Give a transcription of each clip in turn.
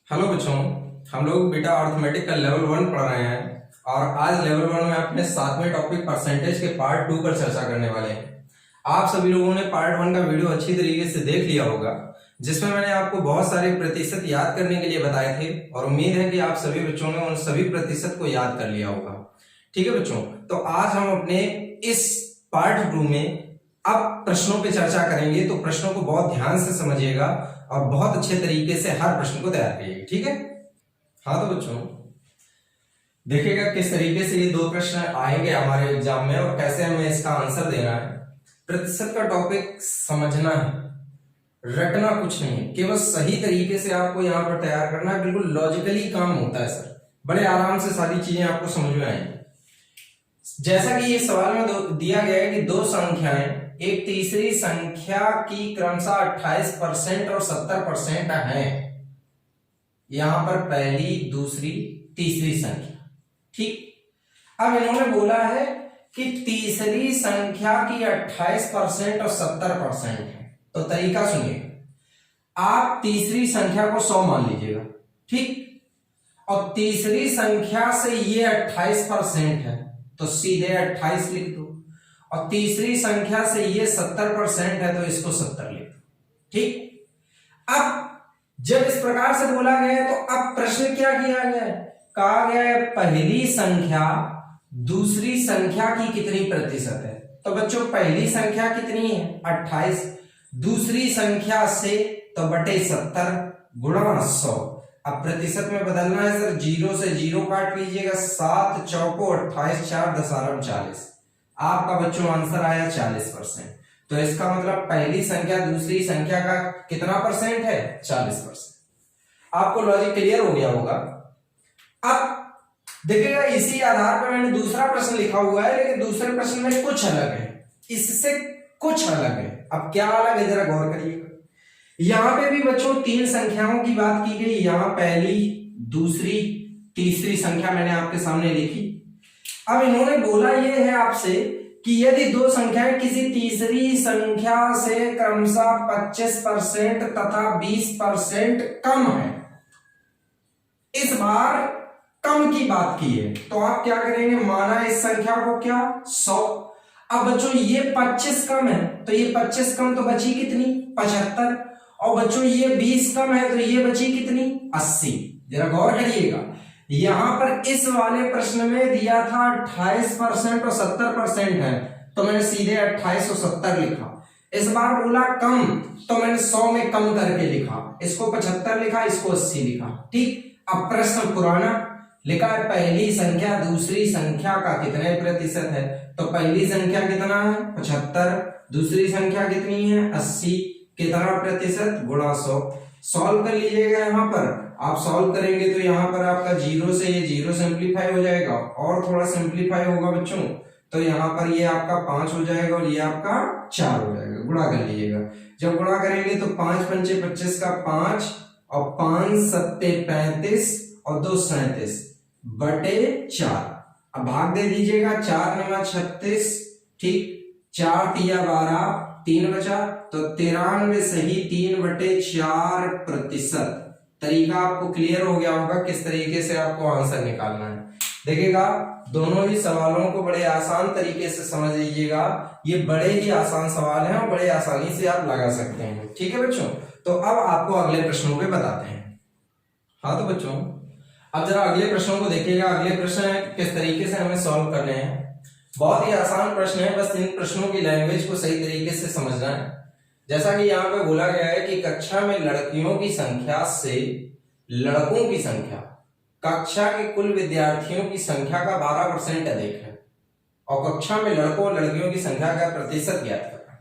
Hello बच्चों, हम लोग बेटा अर्थमेटिक का लेवल 1 पढ़ रहे हैं और आज लेवल 1 में अपने 7वें टॉपिक परसेंटेज के पार्ट 2 पर चर्चा करने वाले हैं। आप सभी लोगों ने पार्ट 1 का वीडियो अच्छी तरीके से देख लिया होगा, जिसमें मैंने आपको बहुत सारे प्रतिशत याद करने के लिए बताए थे और उम्मीद है कि आप सभी बच्चों ने उन सभी प्रतिशत को याद कर लिया होगा। ठीक है बच्चों, तो आज हम अपने इस पार्ट 2 में अब प्रश्नों पे चर्चा करेंगे, तो प्रश्नों को बहुत ध्यान से समझिएगा और बहुत अच्छे तरीके से हर प्रश्न को तैयार करिएगा। ठीक है? हाँ तो बच्चों देखिएगा किस तरीके से ये दो प्रश्न आएंगे हमारे एग्जाम में और कैसे हमें इसका आंसर देना है। प्रतिशत का टॉपिक समझना है, रटना कुछ नहीं है, केवल सही तरीके से आपको यहाँ पर तैयार करना है। बिल्कुल लॉजिकली काम होता है सर, बड़े आराम से सारी चीजें आपको समझ में आएंगी। जैसा कि ये सवाल में दिया गया है कि दो संख्याएं एक तीसरी संख्या की क्रमशः 28% और 70% है। यहां पर पहली, दूसरी, तीसरी संख्या। ठीक, अब इन्होंने बोला है कि तीसरी संख्या की 28% और 70% है। तो तरीका सुनिएगा, आप तीसरी संख्या को 100 मान लीजिएगा, ठीक, और तीसरी संख्या से ये 28% है तो सीधे 28 लिख दो, और तीसरी संख्या से ये 70% है तो इसको 70 लिख दो। ठीक, अब जब इस प्रकार से बोला गया है तो अब प्रश्न क्या किया गया है, कहा गया है पहली संख्या दूसरी संख्या की कितनी प्रतिशत है। तो बच्चों पहली संख्या कितनी है 28, दूसरी संख्या से तो बटे 70 गुणा 100। अब प्रतिशत में बदलना है सर, 0 से 0 काट लीजिएगा, 7 चौको 28, 4 दशमलव 40, आपका बच्चों आंसर आया 40%। तो इसका मतलब पहली संख्या दूसरी संख्या का कितना परसेंट है 40%। आपको लॉजिक क्लियर हो गया होगा। अब देखिएगा इसी आधार पर मैंने दूसरा प्रश्न लिखा हुआ है, लेकिन दूसरे प्रश्न में कुछ अलग है, इससे कुछ अलग है। अब क्या अलग है जरा गौर करिएगा। यहां पे भी बच्चों तीन संख्याओं की बात की गई, यहां पहली, दूसरी, तीसरी संख्या मैंने आपके सामने लिखी। अब इन्होंने बोला यह है आपसे कि यदि दो संख्याएं किसी तीसरी संख्या से क्रमशः 25% तथा 20% कम है, इस बार कम की बात की है, तो आप क्या करेंगे, माना इस संख्या को क्या 100। अब बच्चों ये 25 कम है तो ये 25 कम तो बची कितनी 75, और बच्चों ये 20 कम है तो ये बची कितनी 80। जरा गौर करिएगा, यहां पर इस वाले प्रश्न में दिया था 28% और 70% है, तो मैंने सीधे 28 और 70 लिखा। इस बार बोला कम तो मैंने 100 में कम करके लिखा, इसको 75 लिखा, इसको 80 लिखा। ठीक, अब प्रश्न पुराना लिखा है पहली संख्या दूसरी संख्या का कितने प्रतिशत है, तो पहली संख्या कितना है 75, दूसरी संख्या कितनी है 80, कितना प्रतिशत गुणा 100। सॉल्व कर लीजिएगा, यहां पर आप सॉल्व करेंगे तो यहां पर आपका 0 से ये 0 सिंप्लीफाई हो जाएगा और थोड़ा सिंप्लीफाई होगा बच्चों, तो यहां पर ये आपका 5 हो जाएगा और ये आपका 4 हो जाएगा। गुणा कर लीजिएगा, जब गुणा करेंगे तो 5 पंचे 25 का 5 और 5 सत्ते 35 और 2 37 बटे 4। अब भाग दे दीजिएगा, 4 9 36, ठीक, 4 तिया 12, 3 बचा, तो 93 सही 3/4%। तरीका आपको क्लियर हो गया होगा किस तरीके से आपको आंसर निकालना है। देखिएगा दोनों ही सवालों को बड़े आसान तरीके से समझ लीजिएगा, ये बड़े ही आसान सवाल हैं और बड़े आसानी से आप लगा सकते हैं। ठीक है बच्चों, तो अब आपको अगले प्रश्नों पे बताते हैं। हाँ तो बच्चों अब जरा अगले प्रश्नों को देखिएगा। अगले प्रश्न है किस तरीके से हमें सॉल्व करने हैं। बहुत ही आसान प्रश्न है, बस इन प्रश्नों की लैंग्वेज को सही तरीके से समझना है। जैसा कि यहाँ पे बोला गया है कि कक्षा में लड़कियों की संख्या से लड़कों की संख्या कक्षा के कुल विद्यार्थियों की संख्या का 12% अधिक है, और कक्षा में लड़कों और लड़कियों की संख्या का प्रतिशत ज्ञात करना।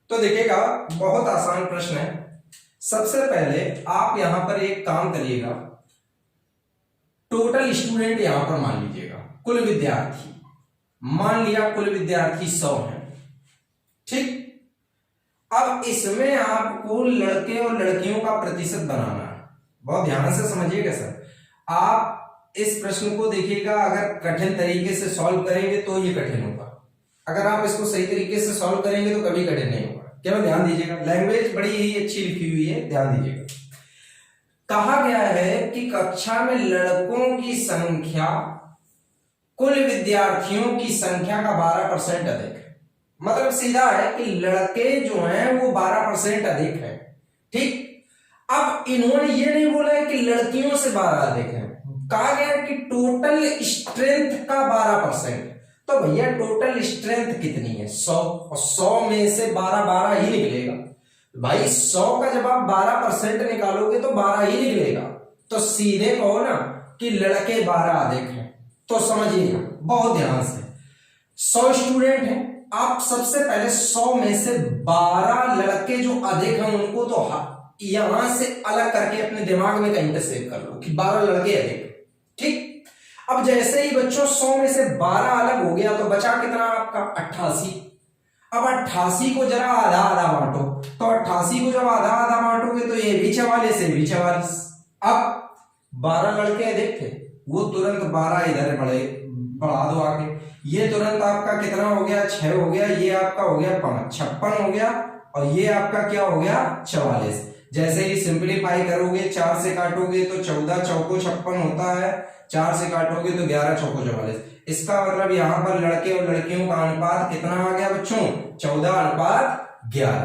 तो देखिएगा बहुत आसान प्रश्न है। सबसे पहले आप यहां पर एक काम करिएगा, टोटल स्टूडेंट यहां पर मान लीजिएगा, कुल विद्यार्थी मान लिया, कुल विद्यार्थी 100 है। ठीक, अब इसमें आपको लड़के और लड़कियों का प्रतिशत बनाना है। बहुत ध्यान से समझिएगा सर, आप इस प्रश्न को देखिएगा, अगर कठिन तरीके से सॉल्व करेंगे तो ये कठिन होगा, अगर आप इसको सही तरीके से सॉल्व करेंगे तो कभी कठिन नहीं होगा। केवल ध्यान दीजिएगा, लैंग्वेज बड़ी ही अच्छी लिखी हुई है, ध्यान दीजिएगा। कहा गया है कि कक्षा में लड़कों की संख्या कुल विद्यार्थियों की संख्या का 12% अधिक है। मतलब सीधा है कि लड़के जो हैं वो 12% अधिक है। ठीक, अब इन्होंने ये नहीं बोला है कि लड़कियों से 12 अधिक है, कहा गया कि टोटल स्ट्रेंथ का 12%। तो भैया टोटल स्ट्रेंथ कितनी है? 100, और 100 में से 12 ही निकलेगा भाई। 100 का जब आप 12% निकालोगे तो 12 ही निकलेगा। तो सीधे कहो ना कि लड़के 12 अधिक हैं। तो समझिएगा बहुत ध्यान से, 100 स्टूडेंट हैं, आप सबसे पहले 100 में से 12 लड़के जो अधिक हैं उनको तो यहां से अलग करके अपने दिमाग में कहीं पे सेव कर लो कि 12 लड़के अधिक। ठीक, अब जैसे ही बच्चों 100 में से 12 अलग हो गया तो बचा कितना आपका? 88। अब 88 को जरा आधा आधा बांटो, तो 88 को जब आधा आधा बांटोगे तो ये भी 44, ये भी 44। अब 12 लड़के अधिक थे, वो तुरंत 12 इधर बढ़ा दो आगे, ये तुरंत आपका कितना हो गया? 6 हो गया, ये आपका हो गया 5, 56 हो गया, और ये आपका क्या हो गया? 44। जैसे ही सिंप्लीफाई करोगे, 4 से काटोगे तो 14 चौको 56 होता है, 4 से काटोगे तो 11 चौको 44। इसका मतलब यहाँ पर लड़के और लड़कियों का अनुपात कितना आ गया बच्चों? 14:11।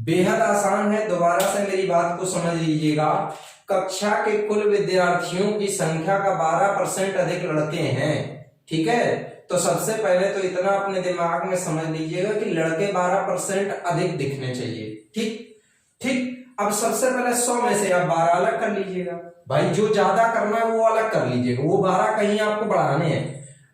बेहद आसान है, दोबारा से मेरी बात को समझ लीजिएगा। कक्षा के कुल विद्यार्थियों की संख्या का 12% अधिक लड़के हैं। ठीक है, तो सबसे पहले तो इतना अपने दिमाग में समझ लीजिएगा कि लड़के 12% अधिक दिखने चाहिए। ठीक ठीक, अब सबसे पहले 100 में से आप 12 अलग कर लीजिएगा भाई, जो ज्यादा करना है वो अलग कर लीजिएगा, वो 12 कहीं आपको बढ़ाने हैं।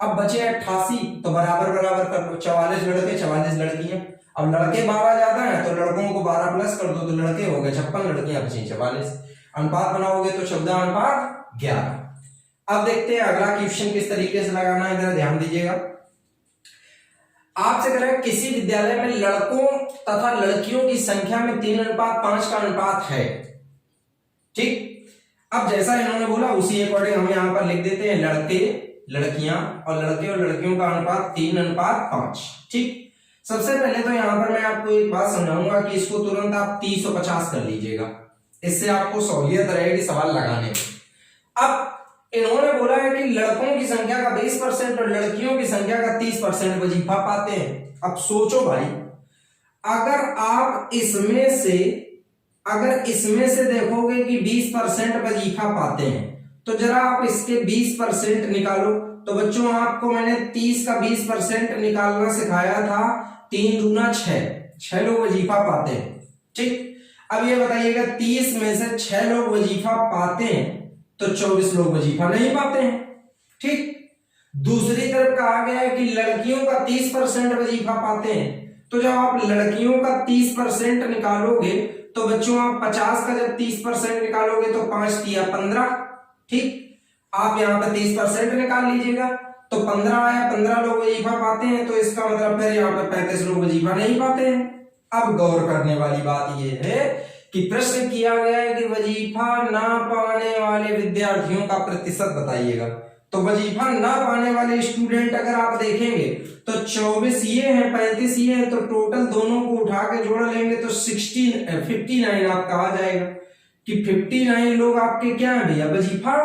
अब बचे 88, तो बराबर बराबर कर लो, 44 लड़के 44 लड़कियां। अब लड़के 12 ज्यादा है तो लड़कों को 12 प्लस कर दो, तो लड़के हो गए 56, लड़कियां बची 44। अनुपात बनाओगे तो 14:11। अब देखते हैं अगला क्वेश्चन किस तरीके से लगाना है, जरा ध्यान दीजिएगा। आपसे कह रहा है किसी विद्यालय में लड़कों तथा लड़कियों की संख्या में 3:5 का अनुपात है। ठीक, अब जैसा इन्होंने बोला उसी अकॉर्डिंग हम यहां पर लिख देते हैं लड़के लड़कियां, और लड़के और लड़कियों का अनुपात 3:5। ठीक, सबसे पहले तो यहां पर मैं आपको एक बात समझाऊंगा कि इसको तुरंत आप 350 कर लीजिएगा, इससे आपको सहूलियत रहेगी सवाल लगाने में। अब इन्होंने बोला है कि लड़कों की संख्या का 20% और लड़कियों की संख्या का 30% वजीफा पाते हैं। अब सोचो भाई, अगर आप इसमें से देखोगे कि 20% वजीफा पाते हैं, तो जरा आप इसके 20% निकालो। तो बच्चों आपको मैंने 30 का 20% निकालना सिखाया था। 3 दूना 6 लोग वजीफा पाते हैं। ठीक, अब ये बताइएगा 30 में से 6 लोग वजीफा पाते हैं तो 24 लोग वजीफा नहीं पाते हैं। ठीक, दूसरी तरफ कहा गया है कि लड़कियों का 30% वजीफा पाते हैं, तो जब आप लड़कियों का 30% निकालोगे तो बच्चों आप 50 का जब 30% निकालोगे तो 5 तिया 15। ठीक, आप यहाँ पे 30% निकाल लीजिएगा तो 15 आया, 15 लोग वजीफा पाते हैं, तो इसका मतलब फिर यहाँ पे 35 लोग वजीफा नहीं पाते हैं। अब गौर करने वाली बात यह है कि प्रश्न किया गया है कि वजीफा ना पाने वाले विद्यार्थियों का प्रतिशत बताइएगा। तो वजीफा ना पाने वाले स्टूडेंट अगर आप देखेंगे तो 24 ये हैं, 35 ये हैं, तो टोटल दोनों को उठा के जोड़ लेंगे तो 59 आपका आ जाएगा कि 59 लोग आपके क्या है भैया? वजीफा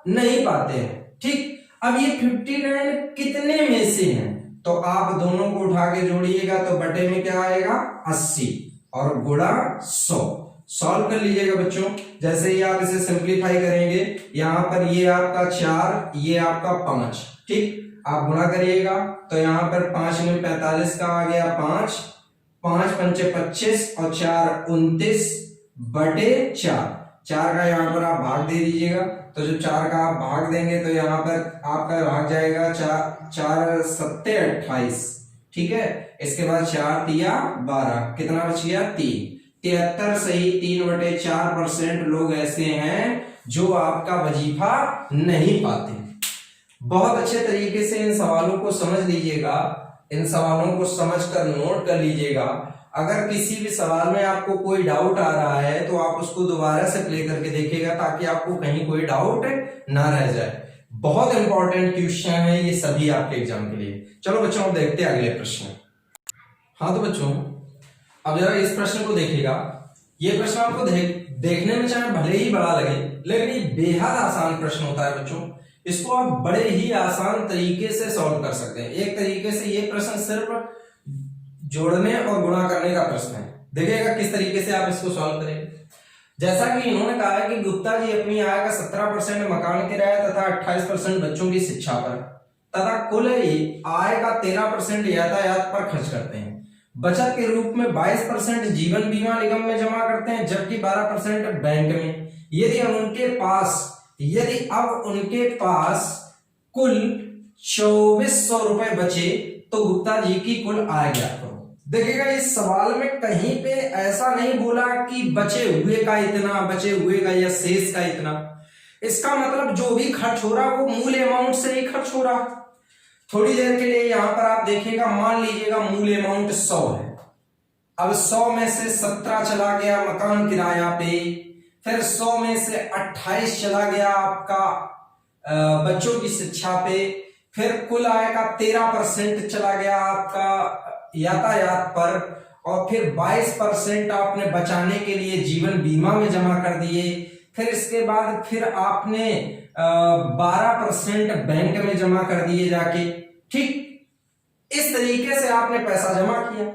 नहीं पाते हैं। ठीक, अब ये 59 कितने में से हैं? तो आप दोनों को उठा के जोड़िएगा तो बटे में क्या आएगा? 80 और गुणा 100। सॉल्व कर लीजिएगा बच्चों। जैसे ही आप इसे सिंप्लीफाई करेंगे, यहां पर ये आपका 4, ये आपका 5। ठीक, आप गुणा करिएगा तो यहां पर 5 में 45 का आ गया 5, 5 पंचे 25 और 4 29 बटे 4 का यहां पर आप भाग दे दीजिएगा। तो जब 4 का आप भाग देंगे तो यहां पर आपका भाग जाएगा 4 7 28। ठीक है, इसके बाद 4 तिया 12, कितना बच गया? 3। 73 सही 3/4% लोग ऐसे हैं जो आपका वजीफा नहीं पाते। बहुत अच्छे तरीके से इन सवालों को समझ लीजिएगा, इन सवालों को समझकर नोट कर लीजिएगा। अगर किसी भी सवाल में आपको कोई डाउट आ रहा है तो आप उसको दोबारा से प्ले करके देखिएगा ताकि आपको कहीं कोई डाउट ना रह जाए। बहुत इंपॉर्टेंट क्वेश्चन है ये सभी आपके एग्जाम के लिए। चलो बच्चों अब देखते हैं अगले प्रश्न। हाँ तो बच्चों अब जरा इस प्रश्न को देखिएगा। ये प्रश्न आपको देखने में चाहे भले ही बड़ा लगे, लेकिन ये बेहद आसान प्रश्न होता है बच्चों। इसको आप बड़े ही आसान तरीके से सॉल्व कर सकते हैं। एक तरीके से ये प्रश्न सिर्फ जोड़ने और गुणा करने का प्रश्न है। देखिएगा किस तरीके से आप इसको सॉल्व करेंगे। जैसा कि इन्होंने कहा है कि गुप्ता जी अपनी आय का 17% मकान किराया तथा 28% बच्चों की शिक्षा पर तथा कुल आय का 13% यातायात पर खर्च करते हैं। बचत के रूप में 22% जीवन बीमा निगम में जमा करते हैं, जबकि 12% बैंक में। यदि अब उनके पास कुल 2400 रुपए बचे तो गुप्ता जी की कुल आय ज्ञात करो। देखिएगा इस सवाल में कहीं पे ऐसा नहीं बोला कि बचे हुए का इतना, बचे हुए का या शेष का इतना। इसका मतलब जो भी खर्च हो रहा वो मूल अमाउंट से नहीं खर्च हो रहा। थोड़ी देर के लिए यहां पर आप देखिएगा, मान लीजिएगा मूल अमाउंट 100 है। अब 100 में से 17 चला गया मकान किराया पे, फिर 100 में से 28 चला गया आपका बच्चों की शिक्षा पे, फिर कुल आय का 13% चला गया आपका यातायात पर, और फिर 22% आपने बचाने के लिए जीवन बीमा में जमा कर दिए। फिर इसके बाद फिर आपने 12% बैंक में जमा कर दिए जाके। ठीक इस तरीके से आपने पैसा जमा किया।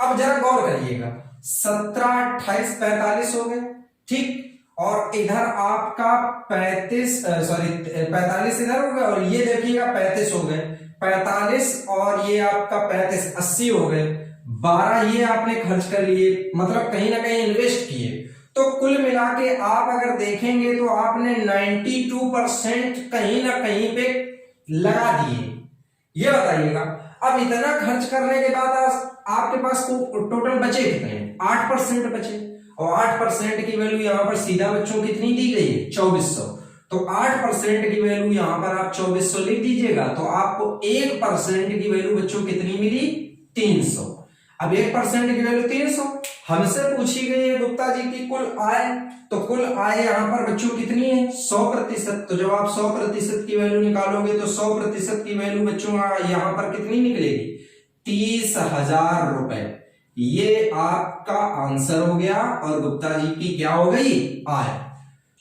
अब जरा गौर करिएगा, 17, 28, 45 हो गए। ठीक, और इधर आपका 45 इधर हो गया, और ये देखिएगा 35 हो गए। 45 और ये आपका 35, 80 हो गए। 12 ये आपने खर्च कर लिए, मतलब कहीं ना कहीं इन्वेस्ट किए। तो कुल मिला के आप अगर देखेंगे तो आपने 92% कहीं ना कहीं पे लगा दिए। ये बताइएगा, अब इतना खर्च करने के बाद आपके पास टोटल बचे कितने? 8% बचे, और 8% की वैल्यू यहां पर सीधा बच्चों कितनी दी गई है? 2400। तो 8% की वैल्यू यहां पर आप 2400 लिख दीजिएगा, तो आपको 1% की वैल्यू बच्चों कितनी मिली? 300। अब 1% की वैल्यू 300 हमसे पूछी गई है गुप्ता जी की कुल आय, तो कुल आय यहां पर बच्चों कितनी है? 100%। तो जब आप 100% की वैल्यू निकालोगे तो 100% की वैल्यू बच्चों यहां पर कितनी निकलेगी? 30,000 रुपए। ये आपका आंसर हो गया, और गुप्ता जी की क्या हो गई? आय।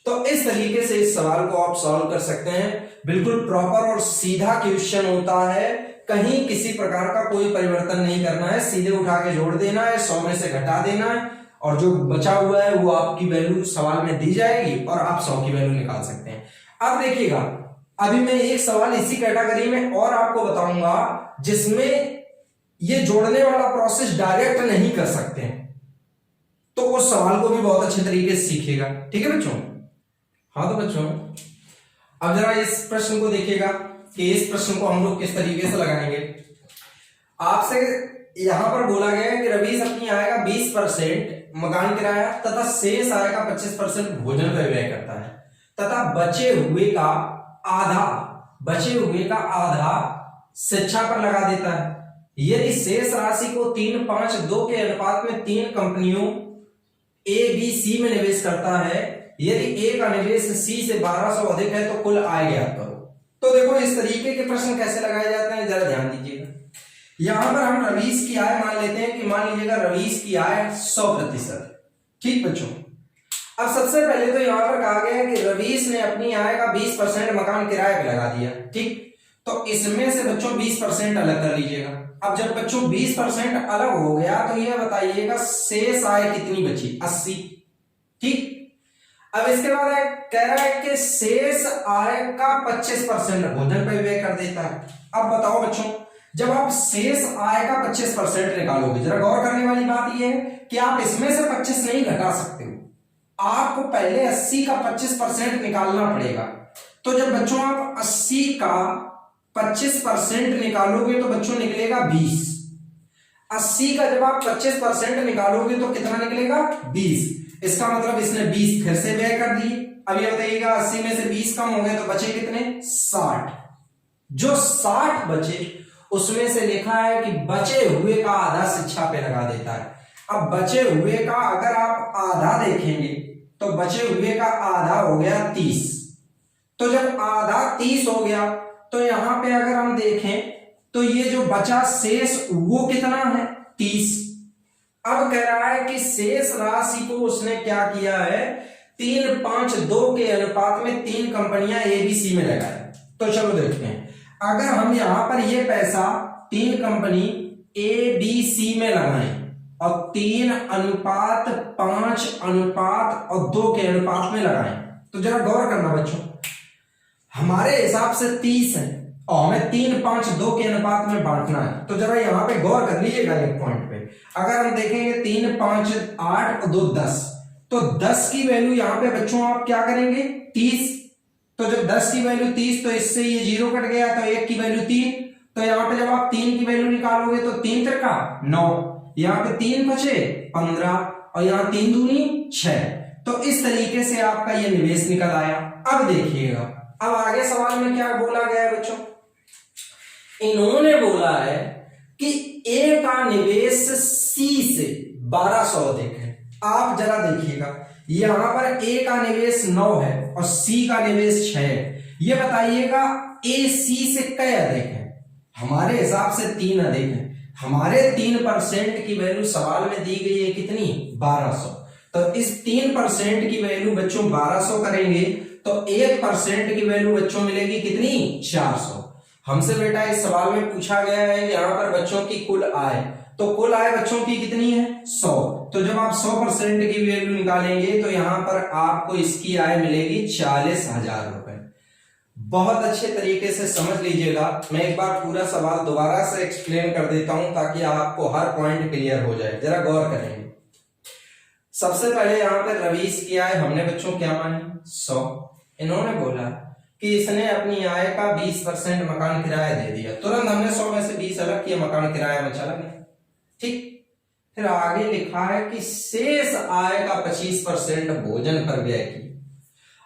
तो इस तरीके से इस सवाल को आप सॉल्व कर सकते हैं। बिल्कुल प्रॉपर और सीधा क्वेश्चन होता है, कहीं किसी प्रकार का कोई परिवर्तन नहीं करना है, सीधे उठा के जोड़ देना है, 100 में से घटा देना है, और जो बचा हुआ है वो आपकी वैल्यू सवाल में दी जाएगी, और आप 100 की वैल्यू निकाल सकते हैं। अब देखिएगा, अभी मैं एक सवाल इसी कैटेगरी में और आपको बताऊंगा जिसमें ये जोड़ने वाला प्रोसेस डायरेक्ट नहीं कर सकते हैं, तो उस सवाल को भी बहुत अच्छे तरीके से सीखिएगा। ठीक है बच्चों? हाँ तो बच्चों, अब जरा इस प्रश्न को देखिएगा कि इस प्रश्न को हम लोग किस तरीके से लगाएंगे। आपसे यहां पर बोला गया है कि रवीश अपनी आय का 20% मकान किराया तथा शेष आय का 25% भोजन पर व्यय करता है, तथा बचे हुए का आधा शिक्षा पर लगा देता है। यदि शेष राशि को 3-5-2 के अनुपात में 3 कंपनियों ए बी सी में निवेश करता है, यदि ए का निवेश सी से 1200 अधिक है तो कुल आय ज्ञात करो। तो देखो इस तरीके के प्रश्न कैसे लगाए जाते हैं, जरा ध्यान दीजिएगा। यहां पर हम रवीश की आय मान लेते हैं कि मान लीजिएगा रवीश की आय 100%। ठीक बच्चों, अब सबसे पहले तो यहां पर कहा गया है कि रवीश ने अपनी आय का 20% मकान किराए पे लगा दिया। ठीक, तो इसमें से बच्चों 20% अलग कर लीजिएगा। अब जब बच्चों 20% अलग हो गया तो यह बताइएगा शेष आय कितनी बची? 80। ठीक, अब इसके बाद कह रहा है कि शेष आय का 25% भोजन पर व्यय कर देता है। अब बताओ बच्चों, जब आप शेष आय का 25% निकालोगे, जरा गौर करने वाली बात यह है कि आप इसमें से 25 नहीं घटा सकते हो, आपको पहले 80 का 25% निकालना पड़ेगा। तो जब बच्चों आप 80 का 25% निकालोगे तो बच्चों निकलेगा 20। 80 का जब आप 25% निकालोगे तो कितना निकलेगा? 20। इसका मतलब इसने 20 फिर से व्यय कर दिए। अब ये बताइएगा 80 में से 20 कम हो गए तो बचे कितने? 60। जो 60 बचे उसमें से लिखा है कि बचे हुए का आधा शिक्षा पे लगा देता है। अब बचे हुए का अगर आप आधा देखेंगे तो बचे हुए का आधा हो गया 30। तो जब आधा 30 हो गया तो यहां पे अगर हम देखें तो ये जो बचा शेष वो कितना है? 30। अब कह रहा है कि शेष राशि को उसने क्या किया है, 3-5-2 के अनुपात में 3 कंपनियां ABC में लगाए। तो चलो देखते हैं, अगर हम यहां पर ये पैसा 3 कंपनी ABC में लगाएं और 3:5:2 के अनुपात में लगाएं, तो जरा गौर करना बच्चों, हमारे हिसाब से 30 है और हमें 3-5-2 के अनुपात में बांटना है। तो जरा यहां पे गौर कर लीजिएगा एक पॉइंट पे, अगर हम देखेंगे 3, 5, 8 और 2 10, तो 10 की वैल्यू यहां पे बच्चों आप क्या करेंगे, 30। तो जब 10 की वैल्यू 30, तो इससे ये 0 कट गया, तो 1 की वैल्यू 3। तो यहां पे जब आप 3 की वैल्यू निकालोगे तो 3 त्रिका 9, यहां पे 3 बचे 15 और यहां 3 दूनी 6। तो इस तरीके से आपका ये निवेश निकल आया। अब देखिएगा, अब आगे सवाल में क्या बोला गया है बच्चों, इन्होंने बोला है कि A का निवेश C से 1200 अधिक है। आप जरा देखिएगा, यहां पर A का निवेश 9 है और C का निवेश 6 है। ये बताइएगा A C से कई अधिक है? हमारे हिसाब से 3 अधिक है। हमारे 3% की वैल्यू सवाल में दी गई है कितनी, 1200। तो इस 3% की वैल्यू बच्चों 1200 करेंगे तो 1% की वैल्यू बच्चों मिलेगी कितनी, 400। हमसे बेटा इस सवाल में पूछा गया है कि यहाँ पर बच्चों की कुल आय, तो कुल आय बच्चों की कितनी है, 100। तो जब आप 100% की वैल्यू निकालेंगे तो यहाँ पर आपको इसकी आय मिलेगी 40,000 रुपए। बहुत अच्छे तरीके से समझ लीजिएगा। मैं एक बार पूरा सवाल दोबारा से एक्सप्लेन कर देता हूं ताकि आपको हर पॉइंट क्लियर हो जाए। जरा गौर करेंगे। सबसे पहले यहाँ पे रवीश की आय हमने बच्चों क्या मानी, 100। इन्होंने बोला कि इसने अपनी आय का 20% मकान किराया दे दिया। तुरंत हमने 100 में से 20 अलग किया, मकान किराया में चला गया। ठीक, फिर आगे लिखा है कि शेष आय का 25% भोजन पर व्यय किया।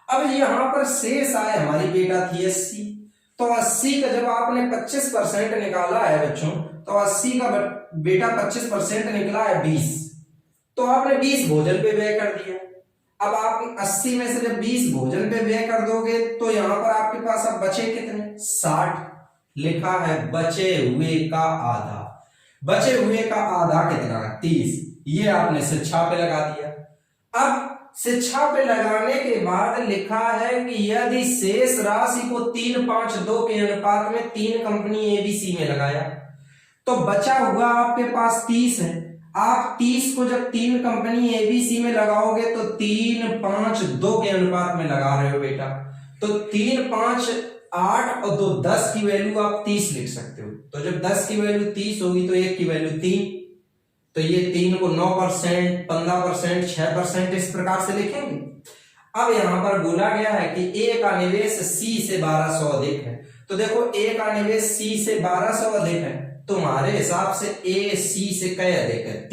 अब यहां पर शेष आय हमारी बेटा थी 80, तो 80 का जब आपने 25% निकाला है बच्चों, तो 80 का बेटा 25% निकला है 20, तो आपने 20 भोजन पे व्यय कर दिया। अब आप 80 में से जब 20 भोजन पे व्यय कर दोगे तो यहां पर आपके पास अब बचे कितने, 60। लिखा है बचे हुए का आधा। बचे हुए का आधा कितना है, 30। ये आपने शिक्षा पे लगा दिया। अब शिक्षा पे लगाने के बाद लिखा है कि यदि शेष राशि को 3-5-2 के अनुपात में 3 कंपनी ABC में लगाया तो बचा हुआ आपके पास 30 है। आप 30 को जब 3 कंपनी ABC में लगाओगे तो 3-5-2 के अनुपात में लगा रहे हो बेटा, तो 3, 5, 8 और 2 10 की वैल्यू आप 30 लिख सकते हो। तो जब 10 की वैल्यू 30 होगी तो 1 की वैल्यू 3, तो ये 3 को 9%, 15%, 6% इस प्रकार से लिखेंगे। अब यहां पर बोला गया है कि A का निवेश C से 1200 अधिक है। तो देखो A का निवेश C से 1200 अधिक है, तुम्हारे हिसाब से A C से कै अधिक है,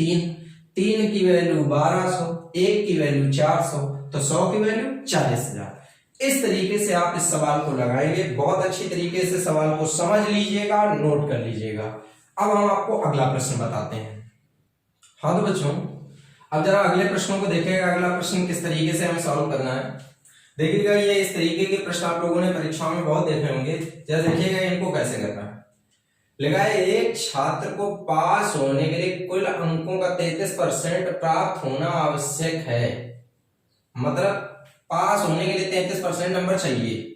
3 की वैल्यू 1200, 1 की वैल्यू 400, तो 100 की वैल्यू 40,000। इस तरीके से आप इस सवाल को लगाएंगे। बहुत अच्छी तरीके से सवाल को समझ लीजिएगा, नोट कर लीजिएगा। अब हम आपको अगला प्रश्न बताते हैं। हाँ तो बच्चों, अब जरा अगले प्रश्नों को देखेगा। अगला प्रश्न किस तरीके से हमें सॉल्व करना है, देखिएगा। ये इस तरीके के प्रश्न आप लोगों ने परीक्षाओं में बहुत देखे होंगे। जरा देखिएगा इनको कैसे करना है। लिखा है एक छात्र को पास होने के लिए कुल अंकों का 33% प्राप्त होना आवश्यक है। मतलब पास होने के लिए 33% नंबर चाहिए।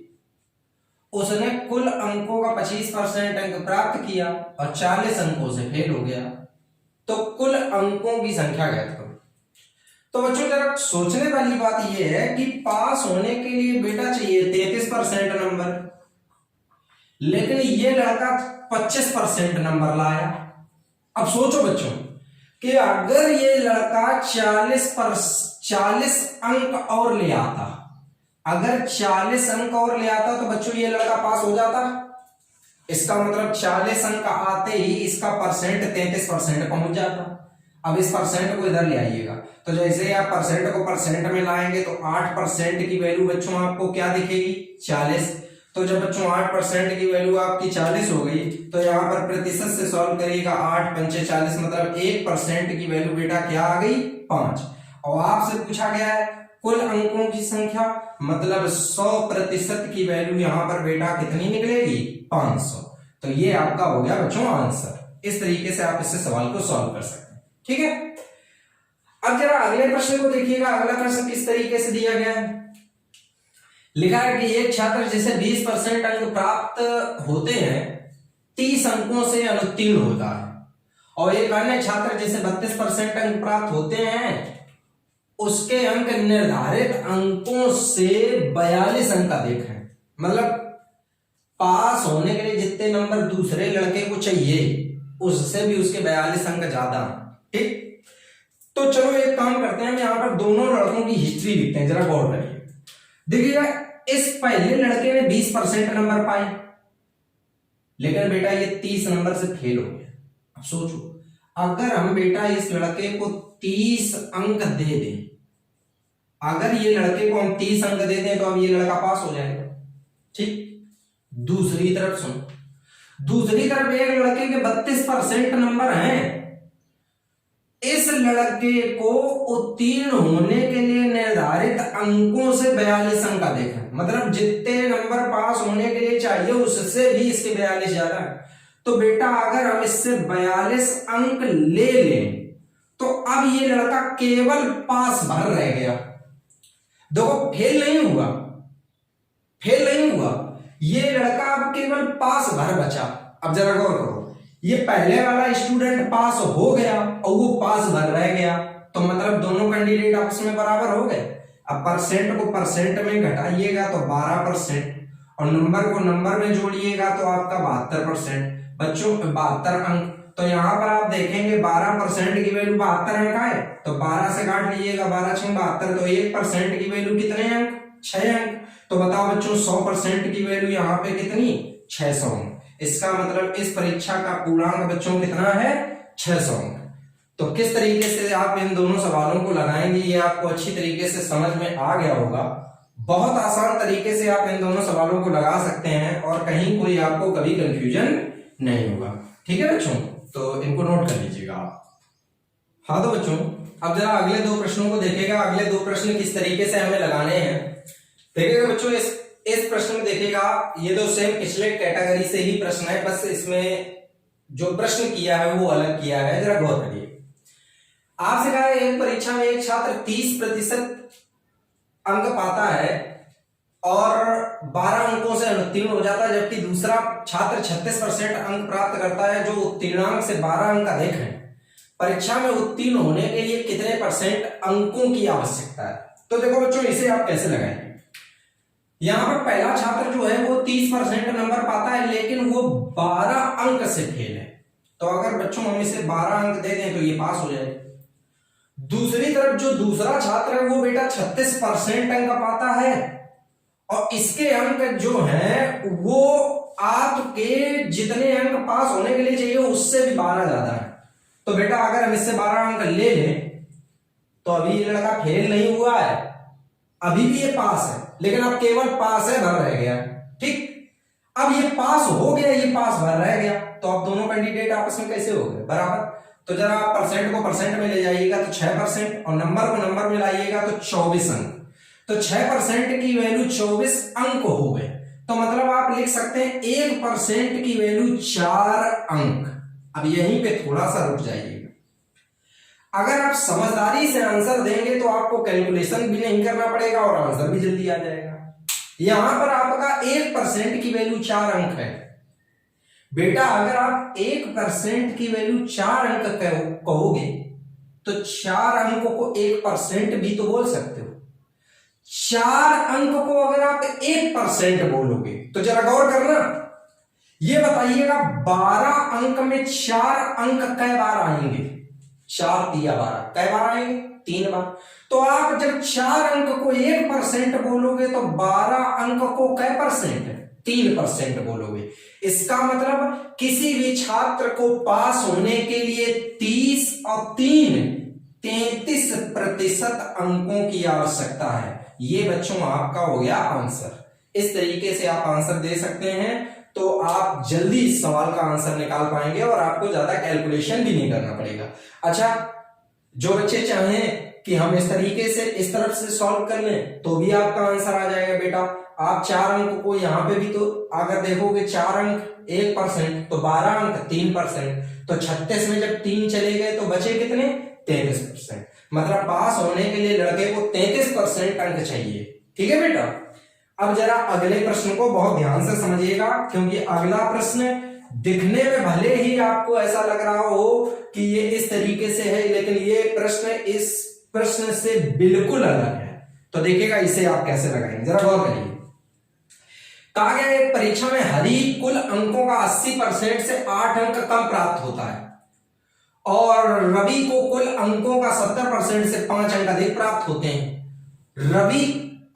उसने कुल अंकों का 25% अंक प्राप्त किया और 40 अंकों से फेल हो गया, तो कुल अंकों की संख्या ज्ञात करो। तो बच्चों जरा सोचने वाली बात यह है कि पास होने के लिए बेटा चाहिए 33% नंबर, लेकिन ये लड़का 25% नंबर लाया। अब सोचो बच्चों कि अगर ये लड़का 40 अंक और ले आता, अगर 40 अंक और ले आता तो बच्चों ये लड़का पास हो जाता। इसका मतलब 40 अंक आते ही इसका परसेंट 33% पहुंच जाता। अब इस परसेंट को इधर ले आइएगा, तो जैसे आप परसेंट को परसेंट में लाएंगे तो 8% की वैल्यू बच्चों आपको क्या दिखेगी, 40। तो जब बच्चों 8% की वैल्यू आपकी 40 हो गई, तो यहाँ पर प्रतिशत से सॉल्व करिएगा। 8 पंचे 40, मतलब 1% की वैल्यू बेटा क्या आ गई, 5। और आपसे पूछा गया है कुल अंकों की संख्या, मतलब 100% की वैल्यू यहाँ पर बेटा कितनी निकलेगी, 500। तो ये आपका हो गया बच्चों आंसर। इस तरीके से आप इससे सवाल को सॉल्व कर सकते हैं। ठीक है, अब जरा अगले प्रश्न को देखिएगा। अगला प्रश्न किस तरीके से दिया गया है, लिखा है कि एक छात्र जिसे 20% अंक प्राप्त होते हैं 30 अंकों से अनुत्तीर्ण होता है, और एक अन्य छात्र जिसे 32% अंक प्राप्त होते हैं उसके अंक निर्धारित अंकों से 42 अंक अधिक हैं। मतलब पास होने के लिए जितने नंबर दूसरे लड़के को चाहिए उससे भी उसके 42 अंक ज्यादा। ठीक, तो चलो एक काम करते हैं, हम यहां पर दोनों लड़कों की हिस्ट्री लिखते हैं, जरा गौर करिए। देखिएगा, इस पहले लड़के ने 20% नंबर पाए, लेकिन बेटा ये 30 नंबर से फेल हो गया। अब सोचो, अगर हम बेटा इस लड़के को 30 अंक दे दें, अगर ये लड़के को हम 30 अंक दे दें तो अब ये लड़का पास हो जाएगा। ठीक, दूसरी तरफ सुनो, दूसरी तरफ एक लड़के के 32% नंबर हैं, इस लड़के को उत्तीर्ण होने के लिए निर्धारित अंकों से 42 अंक अधिक है। मतलब जितने नंबर पास होने के लिए चाहिए उससे भी इसके 42 ज्यादा है। तो बेटा अगर हम इससे 42 अंक ले लें तो अब ये लड़का केवल पास भर रह गया। देखो, फेल नहीं हुआ, फेल नहीं हुआ, ये लड़का अब केवल पास भर बचा। अब जरा गौर करो, ये पहले वाला स्टूडेंट पास हो गया और वो पास भर रह गया, तो मतलब दोनों कैंडिडेट आपस में बराबर हो गए। अब परसेंट को परसेंट में घटाइएगा तो 12%, और नंबर को नंबर में जोड़िएगा तो आपका 72%। बच्चों 72 अंक, तो यहां पर आप देखेंगे 12% की वैल्यू 72 अंक आए, तो 12 से काट लीजिएगा, 12 × 72, तो 1% की वैल्यू कितने अंक, 6 अंक। तो बताओ बच्चों 100% की वैल्यू यहाँ पे कितनी, 600 अंक। इसका मतलब इस परीक्षा का पूर्णांक बच्चों कितना है, 600 अंक। तो किस तरीके से आप इन दोनों सवालों को लगाएंगे ये आपको अच्छी तरीके से समझ में आ गया होगा। बहुत आसान तरीके से आप इन दोनों सवालों को लगा सकते हैं और कहीं कोई आपको कभी कंफ्यूजन नहीं होगा। ठीक है बच्चों, तो इनको नोट कर लीजिएगा आप। हाँ तो बच्चों, अब जरा अगले दो प्रश्नों को देखिएगा। अगले दो प्रश्न किस तरीके से हमें लगाने हैं देखिएगा बच्चों। इस प्रश्न में देखिएगा, ये तो सेम पिछले कैटेगरी से ही प्रश्न है, बस इसमें जो प्रश्न किया है वो अलग किया है। जरा गौर करिए, आपसे कहा है एक परीक्षा में एक छात्र 30% अंक पाता है और 12 अंकों से अनुत्तीर्ण हो जाता है, जबकि दूसरा छात्र 36% अंक प्राप्त करता है जो उत्तीर्णांक से 12 अंक अधिक है। परीक्षा में उत्तीर्ण होने के लिए कितने % अंकों की आवश्यकता है? तो देखो बच्चों, इसे आप कैसे लगाएंगे। यहां पर पहला छात्र जो है वो 30% नंबर पाता है, लेकिन वो 12 अंक से फेल है। तो अगर बच्चों हम इसे 12 अंक दे दें तो ये पास हो जाए। दूसरी तरफ जो दूसरा छात्र है वो बेटा 36% अंक पाता है और इसके अंक जो हैं वो आपके जितने अंक पास होने के लिए चाहिए उससे भी 12 ज्यादा है। तो बेटा अगर हम इससे 12 अंक ले लें तो अभी ये लड़का फेल नहीं हुआ है, अभी भी ये पास है, लेकिन अब केवल पास है, भर रह गया। ठीक, अब ये पास हो गया, ये पास भर रह गया, तो अब दोनों कैंडिडेट आपस में कैसे हो गए, बराबर। तो जरा आप परसेंट को परसेंट में ले जाइएगा तो 6% और नंबर को नंबर में लाइएगा तो 24 अंक। तो 6% की वैल्यू 24 अंक हो गए। तो मतलब आप लिख सकते हैं 1% की वैल्यू 4 अंक। अब यहीं पे थोड़ा सा रुक जाइएगा। अगर आप समझदारी से आंसर देंगे तो आपको कैलकुलेशन भी नहीं करना पड़ेगा और आंसर भी जल्दी आ जाएगा। यहां पर आपका 1% की वैल्यू 4 अंक है। बेटा अगर आप 1% की वैल्यू 4 अंक कहोगे तो 4 अंकों को 1% भी तो बोल सकते हो। 4 अंक को अगर आप 1% बोलोगे तो जरा गौर करना, ये बताइएगा 12 अंक में 4 अंक कै बार आएंगे? 4 × 12 कै बार आएंगे? 3 बार। तो आप जब 4 अंक को 1% बोलोगे तो 12 अंक को कै %? 3% बोलोगे। इसका मतलब किसी भी छात्र को पास होने के लिए 30 और 3 33% अंकों की आवश्यकता है। ये बच्चों आपका हो गया आंसर। इस तरीके से आप आंसर दे सकते हैं तो आप जल्दी इस सवाल का आंसर निकाल पाएंगे और आपको ज्यादा कैलकुलेशन भी नहीं करना पड़ेगा। अच्छा, जो बच्चे चाहें कि हम इस तरीके से इस तरफ से सॉल्व कर लें तो भी आपका आंसर आ जाएगा। बेटा आप 4 अंक को यहां पे भी तो अगर देखोगे 4 अंक 1% तो 12 अंक 3%, तो 36 में जब 3 चले गए तो बचे कितने? 33%। मतलब पास होने के लिए लड़के को 33% अंक चाहिए। ठीक है बेटा। अब जरा अगले प्रश्न को बहुत ध्यान से समझिएगा, क्योंकि अगला प्रश्न दिखने में भले ही आपको ऐसा लग रहा हो कि ये इस तरीके से है, लेकिन ये प्रश्न इस प्रश्न से बिल्कुल अलग है। तो देखिएगा इसे आप कैसे लगाएंगे, जरा गौर करिए। कहा गया है परीक्षा में हरि कुल अंकों का 80% से 8 अंक कम प्राप्त होता है और रवि को कुल अंकों का 70% से 5 अंक अधिक प्राप्त होते हैं। रवि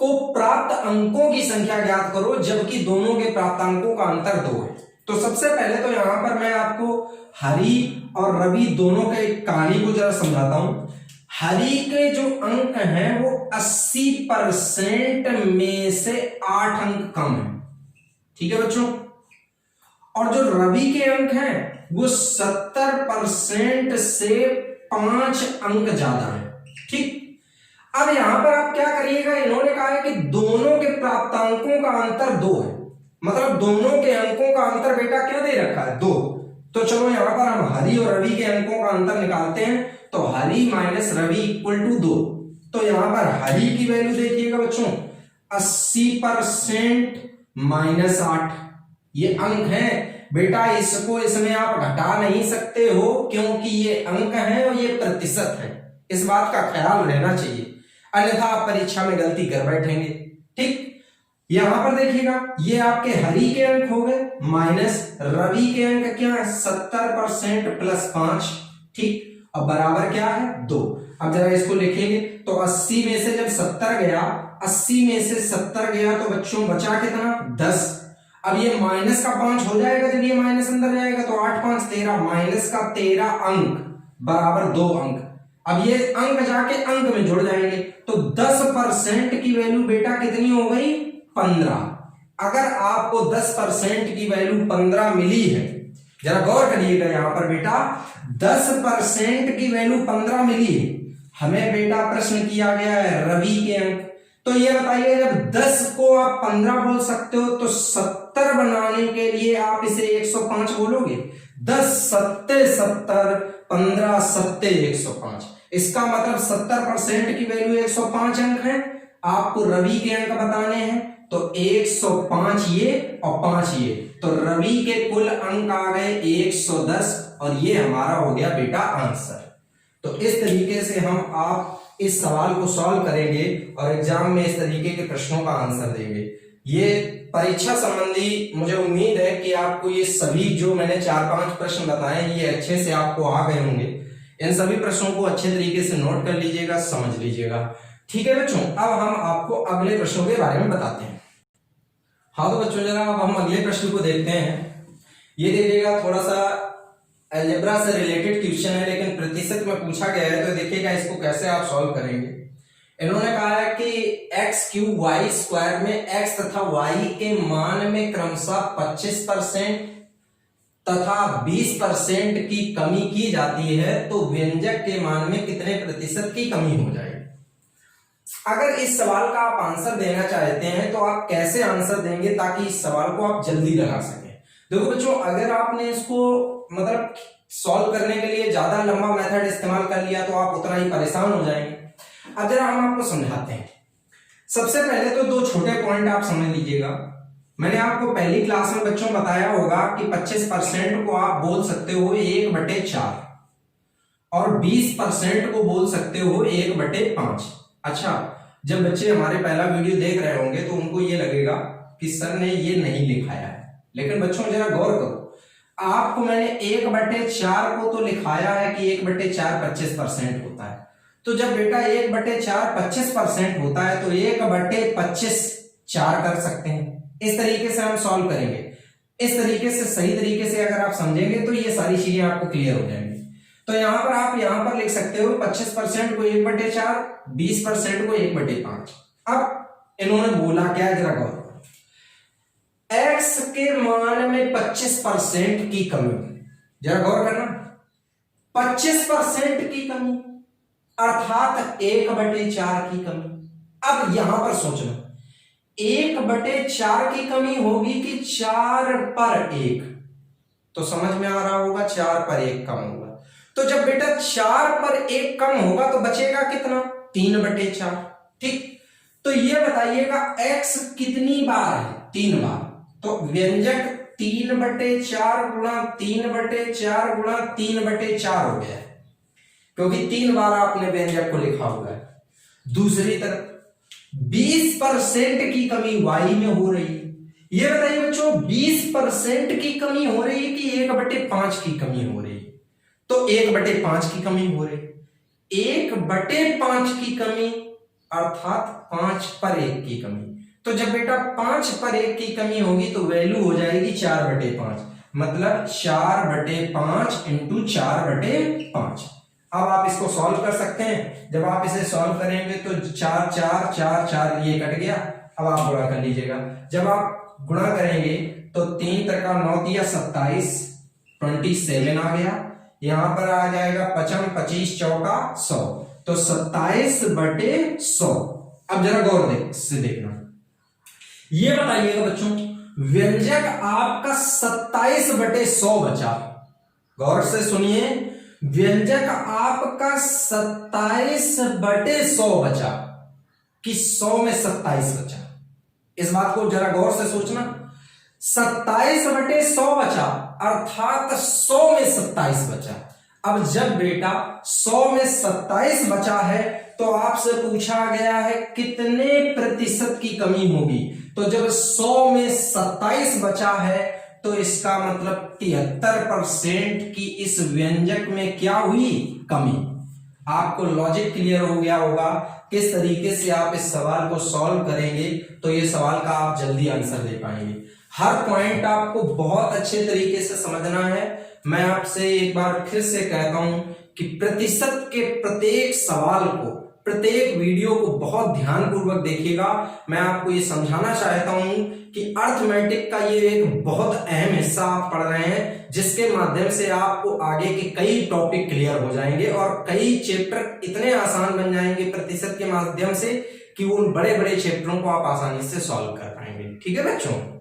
को प्राप्त अंकों की संख्या ज्ञात करो जबकि दोनों के प्राप्तांकों का अंतर 2 है। तो सबसे पहले तो यहां पर मैं आपको हरि और रवि दोनों के कहानी को जरा समझाता हूं। हरि के जो अंक हैं वो 80% में से 8 अंक कम है। ठीक है बच्चों। और जो रवि के अंक हैं वो 70% से 5 अंक ज्यादा है। ठीक। अब यहां पर आप क्या करिएगा, इन्होंने कहा है कि दोनों के प्राप्तांकों का अंतर 2 है, मतलब दोनों के अंकों का अंतर बेटा क्या दे रखा है? 2। तो चलो यहां पर हम हरि और रवि के अंकों का अंतर निकालते हैं। तो Hari minus Ravi equal to 2। तो यहां पर हरि की वैल्यू देखिएगा बच्चों, 80% माइनस 8 ये अंक है बेटा। इसको इसमें आप घटा नहीं सकते हो क्योंकि ये अंक है और ये प्रतिशत है। इस बात का ख्याल रहना चाहिए, अन्यथा आप परीक्षा में गलती कर बैठेंगे। ठीक। यहां पर देखिएगा ये आपके हरि के अंक हो गए माइनस रवि के अंक क्या है? 70% प्लस 5। ठीक। अब बराबर क्या है? 2। अब जरा इसको लिखेंगे तो 80 में से जब 70 गया, 80 में से 70 गया तो बच्चों बचा कितना? 10। अब ये माइनस का 5 हो जाएगा, जब ये माइनस अंदर जाएगा तो 8 5 13, माइनस का 13 अंक बराबर 2 अंक। अब ये अंक जाके अंक में जुड़ जाएंगे तो 10% की वैल्यू बेटा कितनी हो गई? 15। अगर आपको 10% की वैल्यू 15 मिली है, जरा गौर करिएगा यहां पर बेटा 10% की वैल्यू 15 मिली है। हमें बेटा प्रश्न किया गया है रवि के अंक। तो ये बताइए जब 10 को आप 15 बोल सकते हो तो 70 बनाने के लिए आप इसे 105 बोलोगे। 10 सत्ते 70, 15 सत्ते 105। इसका मतलब 70% की वैल्यू 105 अंक है। आपको रवि के अंक बताने हैं तो 105 ये और 5 ये, तो रवि के कुल अंक आ गए 110 और ये हमारा हो गया बेटा आंसर। तो इस तरीके से हम आप इस सवाल को सॉल्व करेंगे और एग्जाम में इस तरीके के प्रश्नों का आंसर देंगे। ये परीक्षा संबंधी मुझे उम्मीद है कि आपको ये सभी जो मैंने 4-5 प्रश्न बताए ये अच्छे से आपको आ गए होंगे। इन सभी प्रश्नों को अच्छे तरीके से नोट कर लीजिएगा, समझ लीजिएगा। ठीक है बच्चों, अब हम आपको अगले प्रश्नों के बारे में बताते हैं। हाँ तो बच्चों जरा अब हम अगले प्रश्न को देखते हैं। ये देखिएगा थोड़ा सा अलजेब्रा से रिलेटेड क्वेश्चन है, लेकिन प्रतिशत में पूछा गया है। तो देखिएगा इसको कैसे आप सॉल्व करेंगे। इन्होंने कहा है कि एक्स क्यूब वाई स्क्वायर में एक्स तथा वाई के मान में क्रमशः 25% तथा 20% की कमी की जाती है, तो व्यंजक के मान में कितने प्रतिशत की कमी हो जाएगी। अगर इस सवाल का आप आंसर देना चाहते हैं तो आप कैसे आंसर देंगे ताकि इस सवाल को आप जल्दी लगा सकें। देखो बच्चों, अगर आपने इसको मतलब सॉल्व करने के लिए ज्यादा लंबा मेथड इस्तेमाल कर लिया तो आप उतना ही परेशान हो जाएंगे। अब जरा हम आपको समझाते हैं। सबसे पहले तो 2 छोटे पॉइंट आप समझ लीजिएगा। मैंने आपको पहली क्लास में बच्चों बताया होगा कि 25% को आप बोल सकते हो 1/4 और 20% को बोल सकते हो 1/5। अच्छा, जब बच्चे हमारे पहला वीडियो देख रहे होंगे तो उनको ये लगेगा कि सर ने ये नहीं लिखाया है, लेकिन बच्चों जरा गौर करो, आपको मैंने 1/4 को तो लिखाया है कि 1/4 25% होता है। तो जब बेटा 1/4 25% होता है तो 1/25 4 कर सकते हैं। इस तरीके से हम सॉल्व करेंगे। इस तरीके से सही तरीके से अगर आप समझेंगे तो ये सारी चीजें आपको क्लियर हो जाएंगी। तो यहां पर आप यहां पर लिख सकते हो 25% को 1/4, 20% को 1/5। अब इन्होंने बोला क्या, जरा गौर करो। x के मान में 25% की कमी, जरा गौर करना, 25% की कमी अर्थात 1/4 की कमी। अब यहां पर सोचना, 1/4 की कमी होगी कि 4/1। तो समझ में आ रहा होगा 4 पर 1 कम होगा। तो जब बेटा 4 पर 1 कम होगा तो बचेगा कितना, 3/4। ठीक, तो ये बताइएगा x कितनी बार है, 3 बार। तो व्यंजक 3/4 गुणा 3/4 गुणा 3/4 हो गया है, क्योंकि 3 बार आपने व्यंजक को लिखा हुआ है। दूसरी तरफ 20% की कमी y में हो रही है। ये बताइए बच्चों 20% की कमी हो रही है कि 1/5 की कमी हो रही है? तो 1/5 की कमी हो रही है। 1/5 की कमी अर्थात 5 पर 1 की कमी। तो जब बेटा 5 पर 1 की कमी होगी तो वैल्यू हो जाएगी 4/5, मतलब 4/5 इंटू 4/5। अब आप इसको सॉल्व कर सकते हैं। जब आप इसे सॉल्व करेंगे तो 4 4 4 4 ये कट गया। अब आप गुणा कर लीजिएगा। जब आप गुणा करेंगे तो 3 त्रिका 9 दिया 27, 27 आ गया। यहां पर आ जाएगा 55 25 चौका 100, तो 27/100। अब जरा गौर से देखना, ये बताइएगा बच्चों व्यंजक आपका 27/100 बचा। गौर से सुनिए, व्यंजक आपका 27/100 बचा कि 100 में 27 बचा। इस बात को जरा गौर से सोचना, 27/100 बचा अर्थात 100 में 27 बचा। अब जब बेटा 100 में 27 बचा है तो आपसे पूछा गया है कितने प्रतिशत की कमी होगी। तो जब 100 में 27 बचा है तो इसका मतलब 73% की इस व्यंजक में क्या हुई, कमी। आपको लॉजिक क्लियर हो गया होगा किस तरीके से आप इस सवाल को सॉल्व करेंगे तो ये सवाल का आप जल्दी आंसर दे पाएंगे। हर पॉइंट आपको बहुत अच्छे तरीके से समझना है। मैं आपसे एक बार फिर से कहता हूं कि प्रतिशत के प्रत्येक सवाल को, प्रत्येक वीडियो को बहुत ध्यानपूर्वक देखिएगा। मैं आपको ये समझाना चाहता हूं कि अर्थमेटिक का ये एक बहुत अहम हिस्सा आप पढ़ रहे हैं, जिसके माध्यम से आपको आगे के कई टॉपिक क्लियर हो जाएंगे और कई चैप्टर इतने आसान बन जाएंगे प्रतिशत के माध्यम से कि उन बड़े बड़े चैप्टरों को आप आसानी से सॉल्व कर पाएंगे। ठीक है बच्चों।